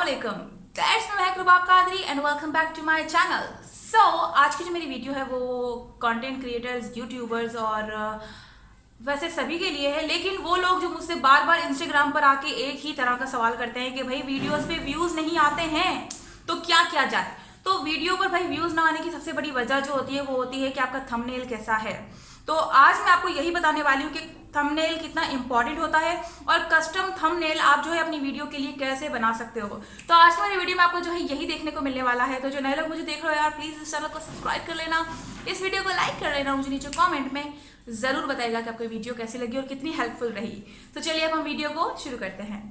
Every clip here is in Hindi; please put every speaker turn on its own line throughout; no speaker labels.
अस्सलामुअलैकुम, दैट्स मैं Mehak Qadri and welcome back to my channel. So आज की जो मेरी वीडियो है वो कंटेंट क्रिएटर्स, यूट्यूबर्स और वैसे सभी के लिए है, लेकिन वो लोग जो मुझसे बार बार इंस्टाग्राम पर आके एक ही तरह का सवाल करते हैं कि भाई वीडियोस पे व्यूज नहीं आते हैं तो क्या किया जाए। तो वीडियो पर भाई व्यूज ना आने की सबसे बड़ी वजह जो होती है वो होती है कि आपका थंबनेल कैसा है। तो आज मैं आपको यही बताने वाली हूँ कि थंबनेल कितना इंपॉर्टेंट होता है और कस्टम थंबनेल आप जो है अपनी वीडियो के लिए कैसे बना सकते हो। तो आज की मेरी वीडियो में आपको जो है यही देखने को मिलने वाला है। तो जो नए लोग मुझे देख रहे हो यार, प्लीज इस चैनल को सब्सक्राइब कर लेना, इस वीडियो को लाइक कर लेना, मुझे नीचे कमेंट में जरूर बताएगा कि आपको वीडियो कैसी लगी और कितनी हेल्पफुल रही। तो चलिए अब हम वीडियो को शुरू करते हैं।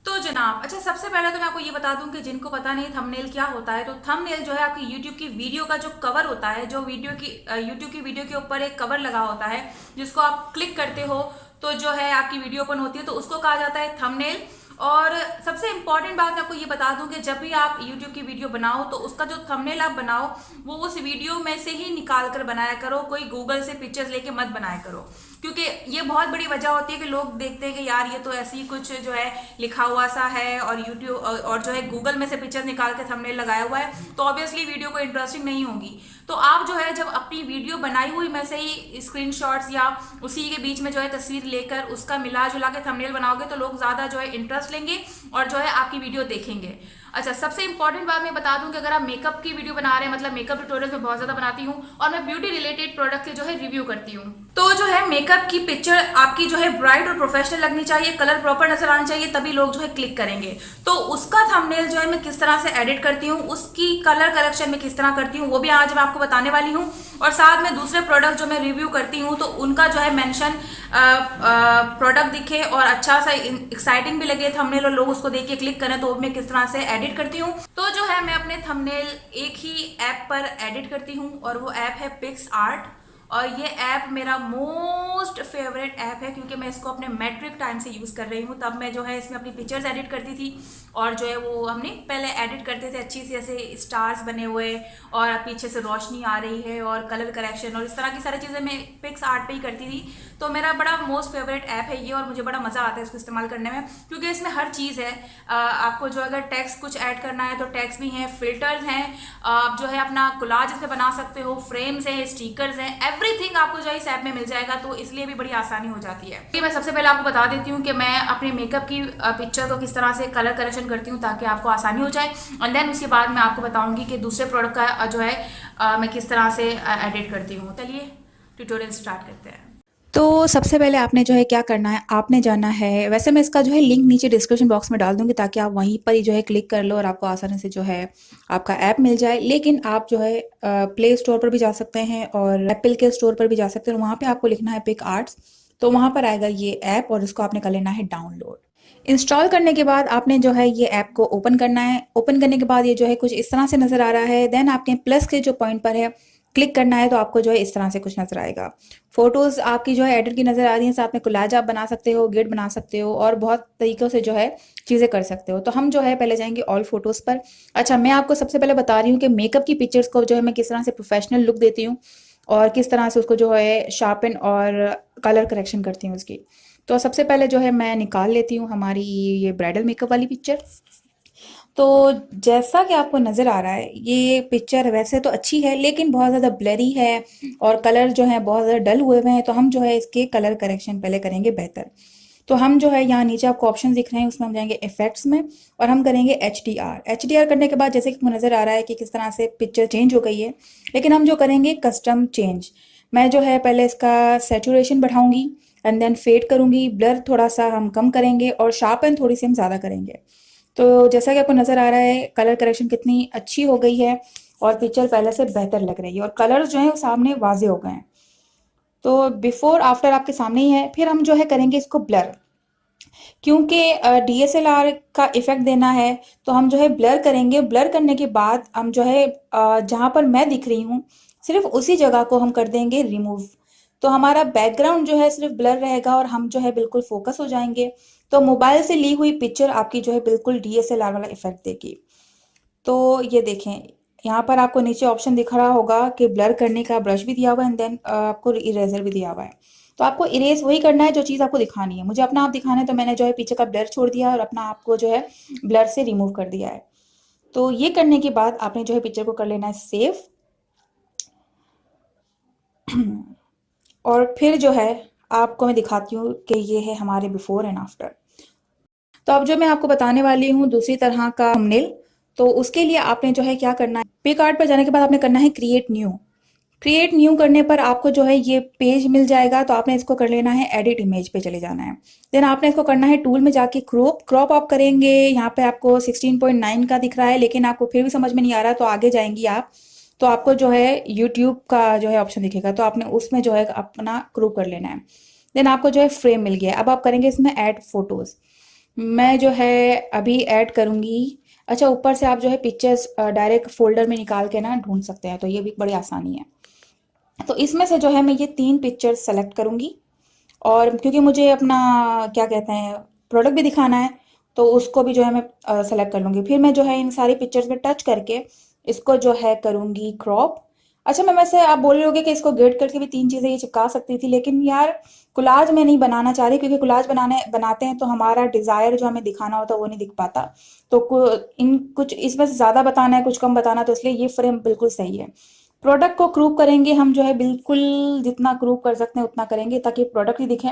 तो जनाब, अच्छा सबसे पहले तो मैं आपको ये बता दूं कि जिनको पता नहीं थंबनेल क्या होता है, तो थंबनेल जो है आपकी यूट्यूब की वीडियो का जो कवर होता है, जो यूट्यूब की वीडियो के ऊपर एक कवर लगा होता है जिसको आप क्लिक करते हो तो जो है आपकी वीडियो ओपन होती है, तो उसको कहा जाता है थंबनेल। और सबसे इंपॉर्टेंट बात मैं आपको ये बता दूं कि जब भी आप YouTube की वीडियो बनाओ तो उसका जो थंबनेल आप बनाओ वो उस वीडियो में से ही निकाल कर बनाया करो, कोई गूगल से पिक्चर्स लेके मत बनाया करो। क्योंकि ये बहुत बड़ी वजह होती है कि लोग देखते हैं कि यार ये तो ऐसे ही कुछ जो है लिखा हुआ सा है और यूट्यूब और जो है गूगल में से पिक्चर्स निकाल के थंबनेल लगाया हुआ है, तो ऑब्वियसली वीडियो को इंटरेस्टिंग नहीं होगी। तो आप जो है जब अपनी वीडियो बनाई हुई में से ही स्क्रीनशॉट्स या उसी के बीच में जो है तस्वीर लेकर उसका मिला जुला के थंबनेल बनाओगे तो लोग ज्यादा जो है इंटरेस्ट लेंगे और जो है आपकी वीडियो देखेंगे। अच्छा, सबसे इंपॉर्टेंट बात मैं बता दूं कि अगर आप मेकअप की वीडियो बना रहे हैं, मतलब मेकअप ट्यूटोरियल में बहुत ज्यादा बनाती हूँ और मैं ब्यूटी रिलेटेड प्रोडक्ट के जो है रिव्यू करती हूँ, तो जो है मेकअप की पिक्चर आपकी जो है ब्राइट और प्रोफेशनल लगनी चाहिए, कलर प्रॉपर नजर आना चाहिए, तभी लोग जो है क्लिक करेंगे। तो उसका थंबनेल जो है मैं किस तरह से एडिट करती हूँ, उसकी कलर करेक्शन में किस तरह करती हूँ, वो भी आज मैं आपको बताने वाली हूँ। और साथ में दूसरे प्रोडक्ट जो मैं रिव्यू करती हूँ तो उनका जो है मेंशन प्रोडक्ट दिखे और अच्छा सा एक्साइटिंग भी लगे थंबनेल और लोग उसको देख के क्लिक करें, तो मैं किस तरह से एडिट करती हूँ। तो जो है मैं अपने थंबनेल एक ही ऐप पर एडिट करती हूँ और वो ऐप है पिक्सआर्ट। और ये ऐप मेरा मोस्ट फेवरेट ऐप है क्योंकि मैं इसको अपने मैट्रिक टाइम से यूज़ कर रही हूँ। तब मैं जो है इसमें अपनी पिक्चर्स एडिट करती थी और जो है वो हमने पहले एडिट करते थे अच्छी सी, ऐसे स्टार्स बने हुए और पीछे से रोशनी आ रही है और कलर करेक्शन और इस तरह की सारी चीज़ें मैं पिक्सआर्ट पे ही करती थी। तो मेरा बड़ा मोस्ट फेवरेट ऐप है ये और मुझे बड़ा मज़ा आता है इसको इस्तेमाल करने में क्योंकि इसमें हर चीज़ है। आपको जो अगर टेक्स्ट कुछ ऐड करना है तो टेक्स्ट भी हैं, फिल्टर्स हैं, आप जो है अपना कोलाज इसमें बना सकते हो, फ्रेम्स हैं, स्टिकर्स हैं, एवरीथिंग आपको जो है इस ऐप में मिल जाएगा, तो इसलिए भी बड़ी आसानी हो जाती है। मैं सबसे पहले आपको बता देती हूँ कि मैं अपने मेकअप की पिक्चर को किस तरह से कलर करेक्शन करती हूँ ताकि आपको आसानी हो जाए, एंड देन उसके बाद मैं आपको बताऊंगी कि दूसरे प्रोडक्ट का जो है मैं किस तरह से एडिट करती हूँ। चलिए ट्यूटोरियल स्टार्ट करते हैं।
तो सबसे पहले आपने जो है क्या करना है, आपने जाना है, वैसे मैं इसका जो है लिंक नीचे डिस्क्रिप्शन बॉक्स में डाल दूंगी ताकि आप वहीं पर ही जो है क्लिक कर लो और आपको आसानी से जो है आपका ऐप मिल जाए। लेकिन आप जो है प्ले स्टोर पर भी जा सकते हैं और एप्पल के स्टोर पर भी जा सकते हैं, वहाँ पे आपको लिखना है पिक आर्ट्स, तो वहाँ पर आएगा ये ऐप और इसको आपने कर लेना है डाउनलोड। इंस्टॉल करने के बाद आपने जो है ये ऐप को ओपन करना है। ओपन करने के बाद ये जो है कुछ इस तरह से नजर आ रहा है। देन आपने प्लस के जो पॉइंट पर है क्लिक करना है तो आपको जो है इस तरह से कुछ नजर आएगा। फोटोज आपकी जो है एडिट की नजर आ रही है, साथ में कोलाज आप बना सकते हो, गिड बना सकते हो और बहुत तरीकों से जो है चीजें कर सकते हो। तो हम जो है पहले जाएंगे ऑल फोटोज पर। अच्छा, मैं आपको सबसे पहले बता रही हूँ कि मेकअप की पिक्चर्स को जो है मैं किस तरह से प्रोफेशनल लुक देती हूँ और किस तरह से उसको जो है शार्पन और कलर करेक्शन करती हूँ उसकी। तो सबसे पहले जो है मैं निकाल लेती हूँ हमारी ये ब्राइडल मेकअप वाली पिक्चर। तो जैसा कि आपको नज़र आ रहा है ये पिक्चर वैसे तो अच्छी है लेकिन बहुत ज़्यादा ब्लरी है और कलर जो है बहुत ज़्यादा डल हुए हुए हैं, तो हम जो है इसके कलर करेक्शन पहले करेंगे बेहतर। तो हम जो है यहाँ नीचे आपको ऑप्शन दिख रहे हैं, उसमें हम जाएंगे इफेक्ट्स में और हम करेंगे एच डी आर करने के बाद जैसे कि आपको नज़र आ रहा है कि किस तरह से पिक्चर चेंज हो गई है, लेकिन हम जो करेंगे कस्टम चेंज। मैं जो है पहले इसका सेचुरेशन बढ़ाऊंगी एंड देन फेड करूंगी, ब्लर थोड़ा सा हम कम करेंगे और शार्पन थोड़ी सी हम ज़्यादा करेंगे। तो जैसा कि आपको नज़र आ रहा है कलर करेक्शन कितनी अच्छी हो गई है और पिक्चर पहले से बेहतर लग रही है और कलर्स जो है वो सामने वाजे हो गए हैं। तो बिफोर आफ्टर आपके सामने ही है। फिर हम जो है करेंगे इसको ब्लर, क्योंकि डीएसएलआर का इफेक्ट देना है तो हम जो है ब्लर करेंगे। ब्लर करने के बाद हम जो है जहाँ पर मैं दिख रही हूँ सिर्फ उसी जगह को हम कर देंगे रिमूव। तो हमारा बैकग्राउंड जो है सिर्फ ब्लर रहेगा और हम जो है बिल्कुल फोकस हो जाएंगे। तो मोबाइल से ली हुई पिक्चर आपकी जो है बिल्कुल डीएसएलआर वाला इफेक्ट देगी। तो ये देखें, यहाँ पर आपको नीचे ऑप्शन दिख रहा होगा कि ब्लर करने का ब्रश भी दिया हुआ है एंड देन आपको इरेजर भी दिया हुआ है। तो आपको इरेज वही करना है जो चीज़ आपको दिखानी है। मुझे अपना आप दिखाना है तो मैंने जो है पीछे का ब्लर छोड़ दिया और अपना आप को जो है ब्लर से रिमूव कर दिया है। तो ये करने के बाद आपने जो है पिक्चर को कर लेना है सेव। और फिर जो है आपको मैं दिखाती हूँ कि ये है हमारे बिफोर एंड आफ्टर। तो अब जो मैं आपको बताने वाली हूँ दूसरी तरह का थंबनेल, तो उसके लिए आपने जो है क्या करना है, पिक आर्ट पर जाने के बाद आपने करना है क्रिएट न्यू। क्रिएट न्यू करने पर आपको जो है ये पेज मिल जाएगा। तो आपने इसको कर लेना है, एडिट इमेज पे चले जाना है। देन आपने इसको करना है टूल में जाके क्रॉप। क्रॉप आप करेंगे, यहाँ पे आपको 16.9 का दिख रहा है, लेकिन आपको फिर भी समझ में नहीं आ रहा तो आगे जाएंगी आप, तो आपको जो है यूट्यूब का जो है ऑप्शन दिखेगा, तो आपने उसमें जो है अपना क्रॉप कर लेना है। देन आपको जो है फ्रेम मिल गया। अब आप करेंगे इसमें ऐड फोटोज। मैं जो है अभी ऐड करूंगी। अच्छा, ऊपर से आप जो है पिक्चर्स डायरेक्ट फोल्डर में निकाल के ना ढूंढ सकते हैं, तो ये भी बड़ी आसानी है। तो इसमें से जो है मैं ये 3 पिक्चर्स सेलेक्ट करूंगी, और क्योंकि मुझे अपना क्या कहते हैं प्रोडक्ट भी दिखाना है, तो उसको भी जो है मैं सेलेक्ट कर लूंगी। फिर मैं जो है इन सारी पिक्चर्स में टच करके इसको जो है करूंगी क्रॉप। अच्छा, मैं वैसे आप बोल रहे होगे कि इसको गेट करके भी 3 चीजें ये चिपका सकती थी, लेकिन यार कोलाज में नहीं बनाना चाह रही, क्योंकि कोलाज बनाते हैं तो हमारा डिजायर जो हमें दिखाना होता है वो नहीं दिख पाता। तो इन कुछ इसमें से ज्यादा बताना है, कुछ कम बताना, तो इसलिए ये फ्रेम बिल्कुल सही है। प्रोडक्ट को क्रूप करेंगे हम जो है, बिल्कुल जितना क्रूप कर सकते हैं उतना करेंगे ताकि प्रोडक्ट ही दिखे।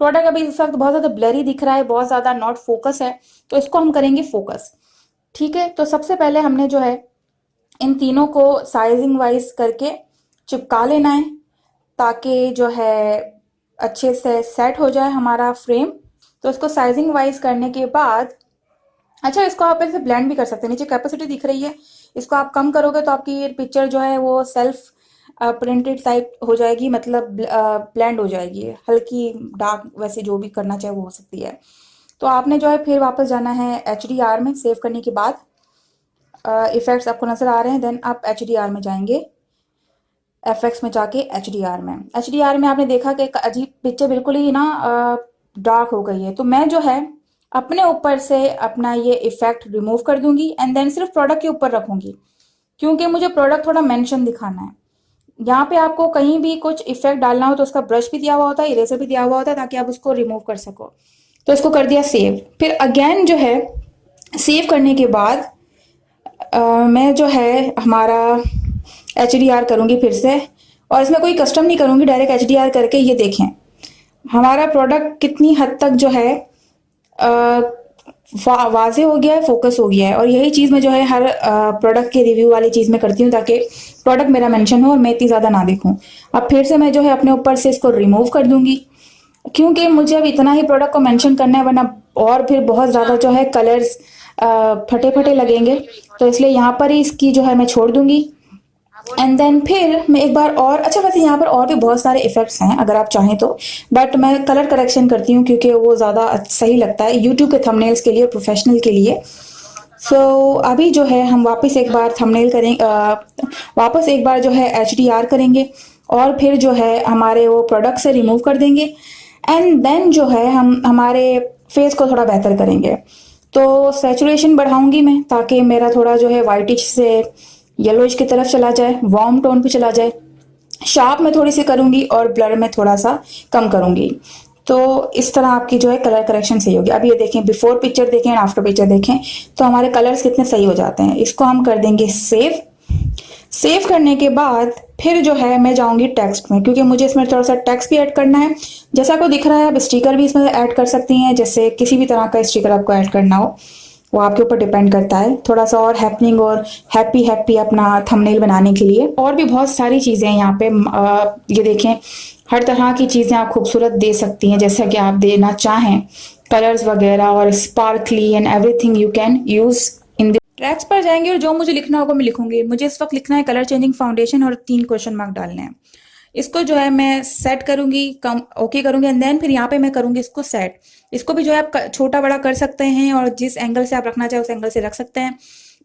प्रोडक्ट अभी इस वक्त बहुत ज्यादा ब्लरी दिख रहा है, बहुत ज्यादा नॉट फोकस है, तो इसको हम करेंगे फोकस। ठीक है, तो सबसे पहले हमने जो है इन तीनों को साइजिंग वाइज करके चिपका लेना है, ताकि जो है अच्छे से सेट हो जाए हमारा फ्रेम। तो इसको साइजिंग वाइज करने के बाद, अच्छा इसको आप ऐसे ब्लेंड भी कर सकते हैं। नीचे कैपेसिटी दिख रही है, इसको आप कम करोगे तो आपकी ये पिक्चर जो है वो सेल्फ प्रिंटेड टाइप हो जाएगी, मतलब ब्लेंड हो जाएगी, हल्की डार्क, वैसे जो भी करना चाहे वो हो सकती है। तो आपने जो है फिर वापस जाना है HDR में। सेव करने के बाद इफेक्ट्स आपको नजर आ रहे हैं, देन आप HDR में जाएंगे, FX में जाके HDR में। HDR में आपने देखा कि एक अजीब पिक्चर बिल्कुल ही ना डार्क हो गई है। तो मैं जो है अपने ऊपर से अपना ये इफेक्ट रिमूव कर दूंगी एंड देन सिर्फ प्रोडक्ट के ऊपर रखूंगी, क्योंकि मुझे प्रोडक्ट थोड़ा मेंशन दिखाना है। यहाँ पे आपको कहीं भी कुछ इफेक्ट डालना हो तो उसका ब्रश भी दिया हुआ होता है, इरेजर भी दिया हुआ होता है, ताकि आप उसको रिमूव कर सको। तो इसको कर दिया सेव। फिर अगेन जो है सेव करने के बाद मैं जो है हमारा HDR करूंगी फिर से, और इसमें कोई कस्टम नहीं करूंगी, डायरेक्ट HDR करके ये देखें हमारा प्रोडक्ट कितनी हद तक जो है वाजे हो गया है, फोकस हो गया है। और यही चीज़ मैं जो है हर प्रोडक्ट के रिव्यू वाली चीज़ में करती हूँ, ताकि प्रोडक्ट मेरा मेंशन हो और मैं इतनी ज़्यादा ना दिखूँ। अब फिर से मैं जो है अपने ऊपर से इसको रिमूव कर दूंगी, क्योंकि मुझे अब इतना ही प्रोडक्ट को मेंशन करना है, वरना और फिर बहुत ज़्यादा जो है कलर्स फटे फटे लगेंगे। तो इसलिए यहाँ पर ही इसकी जो है मैं छोड़ दूंगी। एंड देन फिर मैं एक बार और, अच्छा वैसे यहाँ पर और भी बहुत सारे इफेक्ट्स हैं अगर आप चाहें तो, बट मैं कलर करेक्शन करती हूँ क्योंकि वो ज़्यादा सही लगता है यूट्यूब के थंबनेल्स के लिए, प्रोफेशनल के लिए। सो अभी जो है हम वापस एक बार थंबनेल करें, वापस एक बार जो है HDR करेंगे, और फिर जो है हमारे वो प्रोडक्ट से रिमूव कर देंगे। एंड देन जो है हम हमारे फेस को थोड़ा बेहतर करेंगे। तो सैचुरेशन बढ़ाऊंगी मैं, ताकि मेरा थोड़ा जो है वाइटिश से येलोइश की तरफ चला जाए, वार्म टोन पे चला जाए। शार्प में थोड़ी सी करूंगी और ब्लर में थोड़ा सा कम करूंगी। तो इस तरह आपकी जो है कलर करेक्शन सही होगी। अब ये देखें, बिफोर पिक्चर देखें एंड आफ्टर पिक्चर देखें तो हमारे कलर्स कितने सही हो जाते हैं। इसको हम कर देंगे सेव। सेव करने के बाद फिर जो है मैं जाऊंगी टेक्स्ट में, क्योंकि मुझे इसमें थोड़ा सा टेक्स्ट भी ऐड करना है। जैसा आपको दिख रहा है, आप स्टिकर भी इसमें ऐड कर सकती हैं, जैसे किसी भी तरह का स्टिकर आपको ऐड करना हो, वो आपके ऊपर डिपेंड करता है। थोड़ा सा और हैपनिंग और हैप्पी हैप्पी अपना थंबनेल बनाने के लिए। और भी बहुत सारी चीज़ें हैं यहाँ पे, ये देखें, हर तरह की चीज़ें आप खूबसूरत दे सकती हैं जैसा कि आप देना चाहें, कलर्स वगैरह और sparkly and everything you can use in the tracks पर जाएंगे, और जो मुझे लिखना होगा मैं लिखूंगी। मुझे इस वक्त लिखना है कलर चेंजिंग फाउंडेशन और 3 क्वेश्चन मार्क डालने हैं। इसको जो है मैं सेट करूंगी, कम ओके करूंगी, एंड देन फिर यहाँ पे मैं करूंगी इसको सेट। इसको भी जो है आप छोटा बड़ा कर सकते हैं, और जिस एंगल से आप रखना चाहे उस एंगल से रख सकते हैं।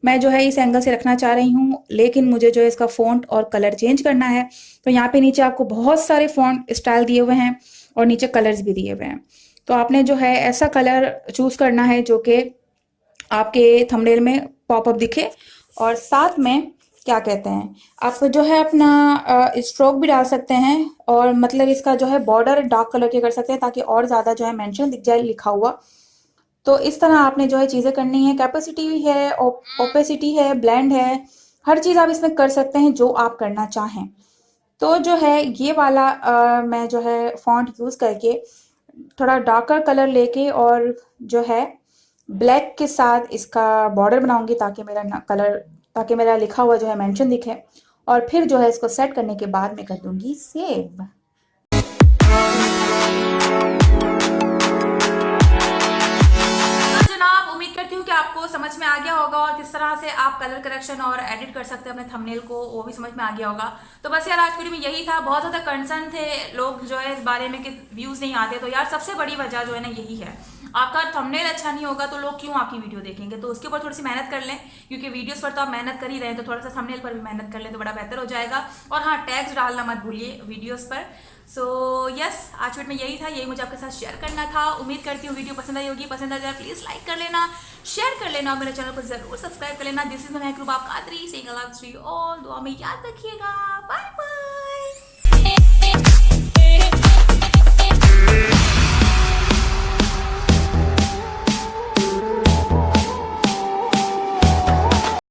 मैं जो है इस एंगल से रखना चाह रही हूँ, लेकिन मुझे जो है इसका फॉन्ट और कलर चेंज करना है। तो यहाँ पे नीचे आपको बहुत सारे फॉन्ट स्टाइल दिए हुए हैं और नीचे कलर्स भी दिए हुए हैं। तो आपने जो है ऐसा कलर चूज करना है जो कि आपके थंबनेल में पॉपअप दिखे, और साथ में क्या कहते हैं, आप जो है अपना स्ट्रोक भी डाल सकते हैं और मतलब इसका जो है बॉर्डर डार्क कलर के कर सकते हैं ताकि और ज़्यादा जो है मेंशन दिख जाए लिखा हुआ। तो इस तरह आपने जो है चीज़ें करनी है। कैपेसिटी है, ओपेसिटी है, ब्लेंड है, हर चीज़ आप इसमें कर सकते हैं जो आप करना चाहें। तो जो है ये वाला मैं जो है फॉन्ट यूज़ करके थोड़ा डार्कर कलर लेके और जो है ब्लैक के साथ इसका बॉर्डर बनाऊंगी ताकि ताकि मेरा लिखा हुआ जो है मेंशन दिखे। और फिर जो है इसको सेट करने के बाद मैं कर दूंगी सेव।
तो जनाब उम्मीद करती हूँ कि आपको समझ में आ गया होगा और किस तरह से आप कलर करेक्शन और एडिट कर सकते हैं अपने थंबनेल को, वो भी समझ में आ गया होगा। तो बस यार आज की वीडियो में यही था। बहुत ज़्यादा कंसर्न थे लोग जो है इस बारे में कि व्यूज़ नहीं आते। तो यार सबसे बड़ी वजह जो है ना यही है, आपका थंबनेल अच्छा नहीं होगा तो लोग क्यों आपकी वीडियो देखेंगे। तो उसके ऊपर थोड़ी सी मेहनत कर लें, क्योंकि वीडियोस पर तो आप मेहनत कर ही रहे हैं, तो थोड़ा सा थंबनेल पर भी मेहनत कर लें तो बड़ा बेहतर हो जाएगा। और हाँ, टैग्स डालना मत भूलिए वीडियोस पर। सो यस, आज वीडियो में यही था, यही मुझे आपके साथ शेयर करना था। उम्मीद करती हूँ वीडियो पसंद आई होगी। पसंद आ जाए प्लीज़ लाइक कर लेना, शेयर कर लेना और मेरे चैनल को जरूर सब्सक्राइब कर लेना। दिस इज माय ग्रुप, आप कादरी सिंह, ऑल दुआ में याद रखिएगा। बाय।